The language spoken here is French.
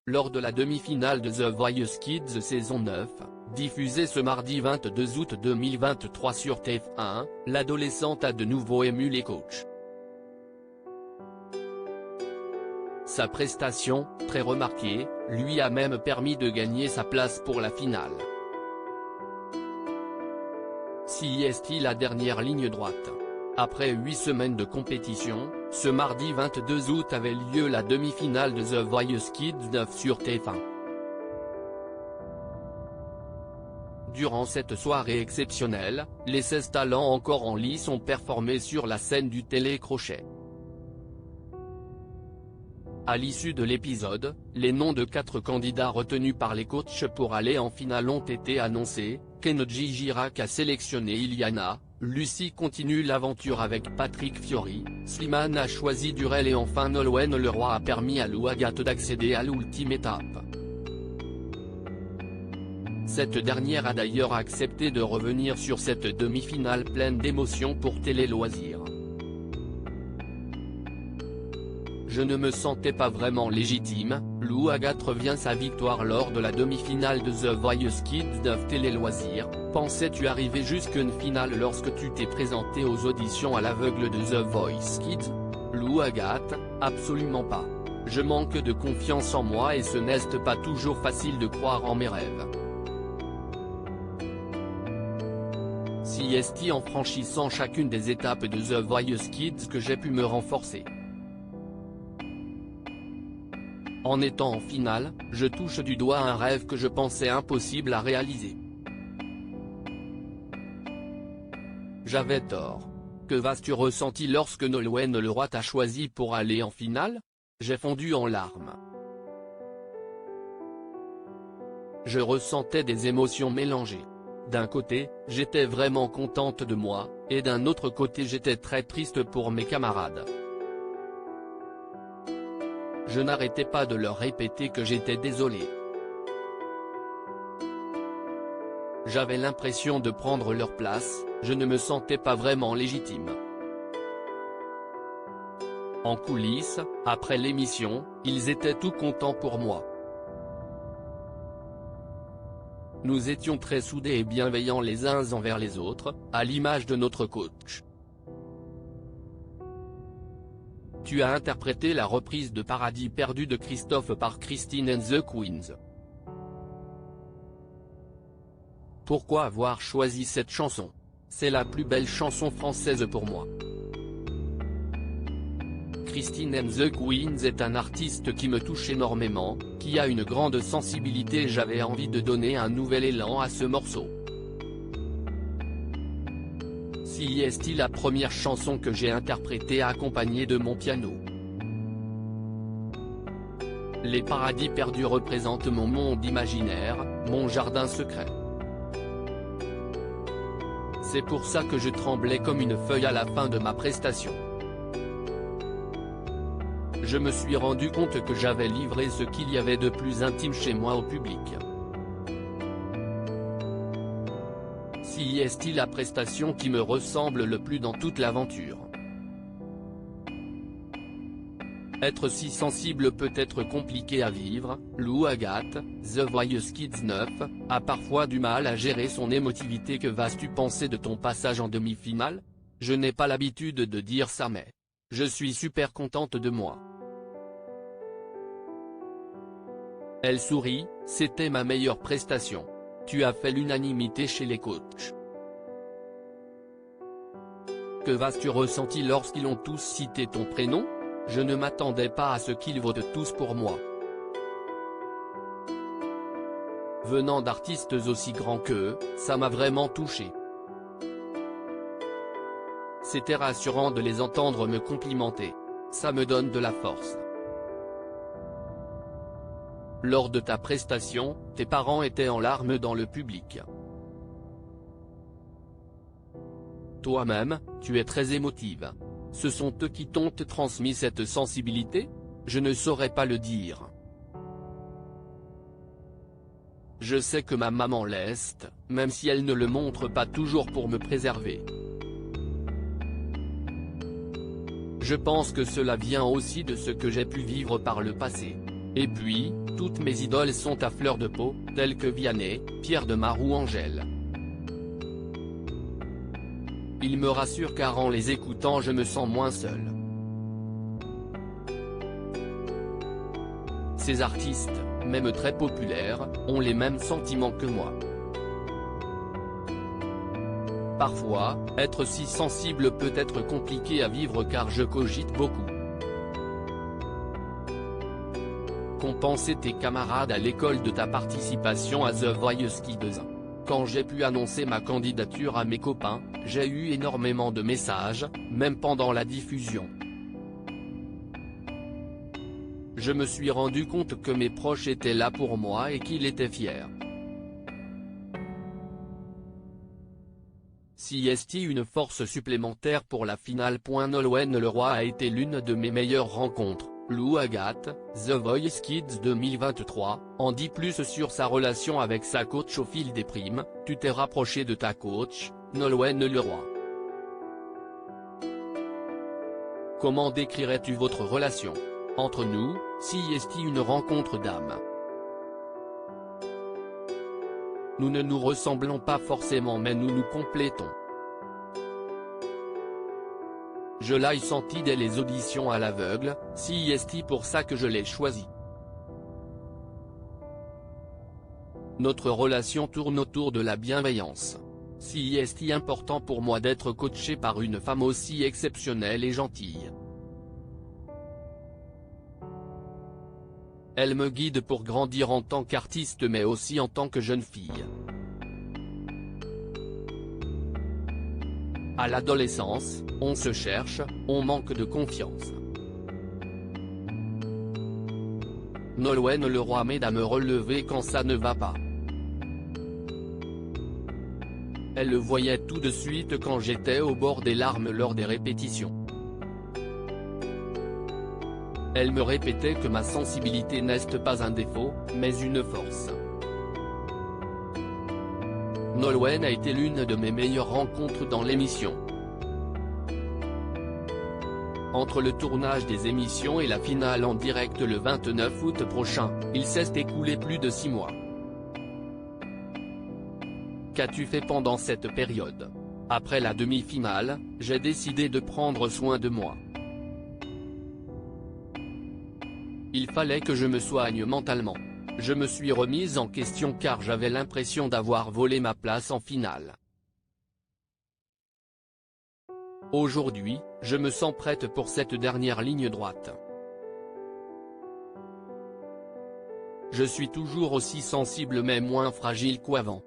lors de la demi-finale de The Voice Kids saison 9, diffusée ce mardi 22 août 2023 sur TF1, l'adolescente a de nouveau ému les coachs. Sa prestation, très remarquée, lui a même permis de gagner sa place pour la finale. Si est-il la dernière ligne droite. Après 8 semaines de compétition, ce mardi 22 août avait lieu la demi-finale de The Voice Kids 9 sur TF1. Durant cette soirée exceptionnelle, les 16 talents encore en lice ont performé sur la scène du télécrochet. À l'issue de l'épisode, les noms de 4 candidats retenus par les coachs pour aller en finale ont été annoncés. Kenji Girac a sélectionné Iliana, Lucie continue l'aventure avec Patrick Fiori, Slimane a choisi Durel et enfin Nolwenn Leroy a permis à Lou Agathe d'accéder à l'ultime étape. Cette dernière a d'ailleurs accepté de revenir sur cette demi-finale pleine d'émotions pour Télé Loisirs. Je ne me sentais pas vraiment légitime, Lou Agathe revient sa victoire lors de la demi-finale de The Voice Kids 9 Télé Loisirs. Pensais-tu arriver jusqu'à une finale lorsque tu t'es présenté aux auditions à l'aveugle de The Voice Kids? Lou Agathe, absolument pas. Je manque de confiance en moi et ce n'est pas toujours facile de croire en mes rêves. Si est en franchissant chacune des étapes de The Voice Kids que j'ai pu me renforcer. En étant en finale, je touche du doigt un rêve que je pensais impossible à réaliser. J'avais tort. Que vas-tu ressenti lorsque Nolwenn Leroy t'a choisi pour aller en finale? J'ai fondu en larmes. Je ressentais des émotions mélangées. D'un côté, j'étais vraiment contente de moi, et d'un autre côté j'étais très triste pour mes camarades. Je n'arrêtais pas de leur répéter que j'étais désolé. J'avais l'impression de prendre leur place, je ne me sentais pas vraiment légitime. En coulisses, après l'émission, ils étaient tout contents pour moi. Nous étions très soudés et bienveillants les uns envers les autres, à l'image de notre coach. Tu as interprété la reprise de Paradis perdu de Christophe par Christine and the Queens. Pourquoi avoir choisi cette chanson? C'est la plus belle chanson française pour moi. Christine and the Queens est un artiste qui me touche énormément, qui a une grande sensibilité et j'avais envie de donner un nouvel élan à ce morceau. Si est la première chanson que j'ai interprétée accompagnée de mon piano. Les paradis perdus représentent mon monde imaginaire, mon jardin secret. C'est pour ça que je tremblais comme une feuille à la fin de ma prestation. Je me suis rendu compte que j'avais livré ce qu'il y avait de plus intime chez moi au public. Si est la prestation qui me ressemble le plus dans toute l'aventure. Être si sensible peut être compliqué à vivre, Lou Agathe, The Voice Kids 9, a parfois du mal à gérer son émotivité. Que vas-tu penser de ton passage en demi-finale? Je n'ai pas l'habitude de dire ça mais je suis super contente de moi. Elle sourit, c'était ma meilleure prestation. Tu as fait l'unanimité chez les coachs. Que vas-tu ressenti lorsqu'ils ont tous cité ton prénom? Je ne m'attendais pas à ce qu'ils votent tous pour moi. Venant d'artistes aussi grands qu'eux, ça m'a vraiment touché. C'était rassurant de les entendre me complimenter. Ça me donne de la force. Lors de ta prestation, tes parents étaient en larmes dans le public. Toi-même, tu es très émotive. Ce sont eux qui t'ont transmis cette sensibilité? Je ne saurais pas le dire. Je sais que ma maman l'est, même si elle ne le montre pas toujours pour me préserver. Je pense que cela vient aussi de ce que j'ai pu vivre par le passé. Et puis, toutes mes idoles sont à fleur de peau, telles que Vianney, Pierre Demar ou Angèle. Ils me rassurent car en les écoutant je me sens moins seul. Ces artistes, même très populaires, ont les mêmes sentiments que moi. Parfois, être si sensible peut être compliqué à vivre car je cogite beaucoup. Qu'ont pensé tes camarades à l'école de ta participation à The Voice Kids? Quand j'ai pu annoncer ma candidature à mes copains, j'ai eu énormément de messages, même pendant la diffusion. Je me suis rendu compte que mes proches étaient là pour moi et qu'ils étaient fiers. Si est une force supplémentaire pour la finale. Nolwenn Leroy a été l'une de mes meilleures rencontres. Lou Agathe, The Voice Kids 2023, en dit plus sur sa relation avec sa coach au fil des primes. Tu t'es rapproché de ta coach, Nolwenn Leroy. Comment décrirais-tu votre relation? Entre nous, si est une rencontre d'âme. Nous ne nous ressemblons pas forcément mais nous nous complétons. Je l'ai senti dès les auditions à l'aveugle, si est pour ça que je l'ai choisi. Notre relation tourne autour de la bienveillance. Si est important pour moi d'être coaché par une femme aussi exceptionnelle et gentille. Elle me guide pour grandir en tant qu'artiste mais aussi en tant que jeune fille. À l'adolescence, on se cherche, on manque de confiance. Nolwenn Leroy m'aide à me relever quand ça ne va pas. Elle le voyait tout de suite quand j'étais au bord des larmes lors des répétitions. Elle me répétait que ma sensibilité n'est pas un défaut, mais une force. Nolwenn a été l'une de mes meilleures rencontres dans l'émission. Entre le tournage des émissions et la finale en direct le 29 août prochain, il s'est écoulé plus de 6 mois. Qu'as-tu fait pendant cette période? Après la demi-finale, j'ai décidé de prendre soin de moi. Il fallait que je me soigne mentalement. Je me suis remise en question car j'avais l'impression d'avoir volé ma place en finale. Aujourd'hui, je me sens prête pour cette dernière ligne droite. Je suis toujours aussi sensible mais moins fragile qu'avant.